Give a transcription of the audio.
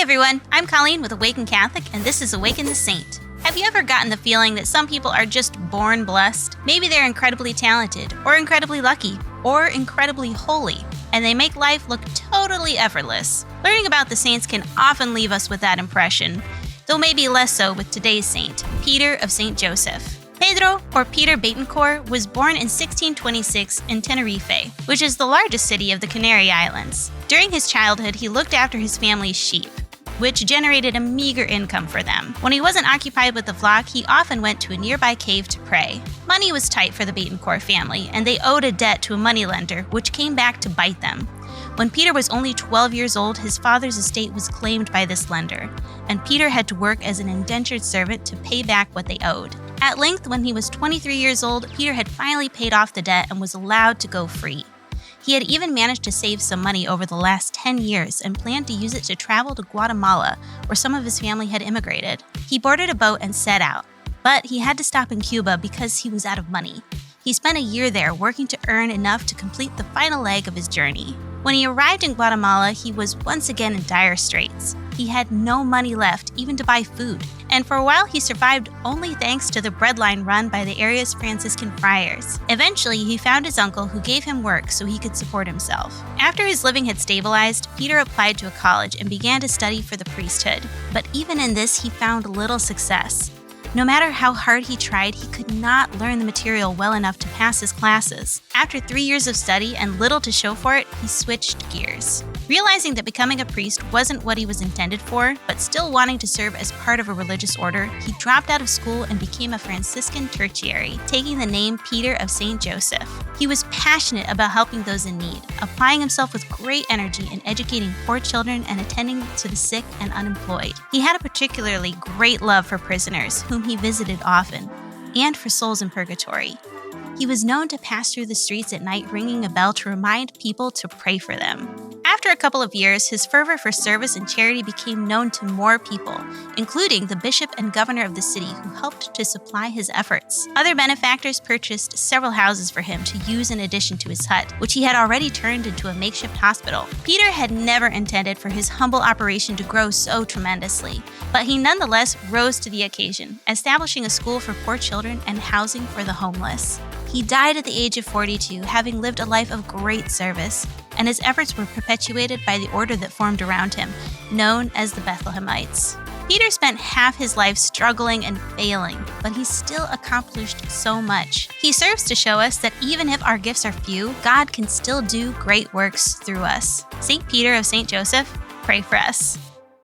everyone, I'm Colleen with Awaken Catholic, and this is Awaken the Saint. Have you ever gotten the feeling that some people are just born blessed? Maybe they're incredibly talented, or incredibly lucky, or incredibly holy, and they make life look totally effortless. Learning about the saints can often leave us with that impression, though maybe less so with today's saint, Peter of St. Joseph. Pedro, or Peter Betancourt, was born in 1626 in Tenerife, which is the largest city of the Canary Islands. During his childhood, he looked after his family's sheep, which generated a meager income for them. When he wasn't occupied with the flock, he often went to a nearby cave to pray. Money was tight for the Betancourt family, and they owed a debt to a moneylender, which came back to bite them. When Peter was only 12 years old, his father's estate was claimed by this lender, and Peter had to work as an indentured servant to pay back what they owed. At length, when he was 23 years old, Peter had finally paid off the debt and was allowed to go free. He had even managed to save some money over the last 10 years and planned to use it to travel to Guatemala, where some of his family had immigrated. He boarded a boat and set out, but he had to stop in Cuba because he was out of money. He spent a year there working to earn enough to complete the final leg of his journey. When he arrived in Guatemala, he was once again in dire straits. He had no money left, even to buy food, and for a while he survived only thanks to the breadline run by the area's Franciscan friars. Eventually, he found his uncle who gave him work so he could support himself. After his living had stabilized, Peter applied to a college and began to study for the priesthood. But even in this, he found little success. No matter how hard he tried, he could not learn the material well enough to pass his classes. After 3 years of study and little to show for it, he switched gears. Realizing that becoming a priest wasn't what he was intended for, but still wanting to serve as part of a religious order, he dropped out of school and became a Franciscan Tertiary, taking the name Peter of St. Joseph. He was passionate about helping those in need, applying himself with great energy in educating poor children and attending to the sick and unemployed. He had a particularly great love for prisoners, whom he visited often, and for souls in purgatory. He was known to pass through the streets at night ringing a bell to remind people to pray for them. After a couple of years, his fervor for service and charity became known to more people, including the bishop and governor of the city who helped to supply his efforts. Other benefactors purchased several houses for him to use in addition to his hut, which he had already turned into a makeshift hospital. Peter had never intended for his humble operation to grow so tremendously, but he nonetheless rose to the occasion, establishing a school for poor children and housing for the homeless. He died at the age of 42, having lived a life of great service, and his efforts were perpetuated by the order that formed around him, known as the Bethlehemites. Peter spent half his life struggling and failing, but he still accomplished so much. He serves to show us that even if our gifts are few, God can still do great works through us. St. Peter of St. Joseph, pray for us.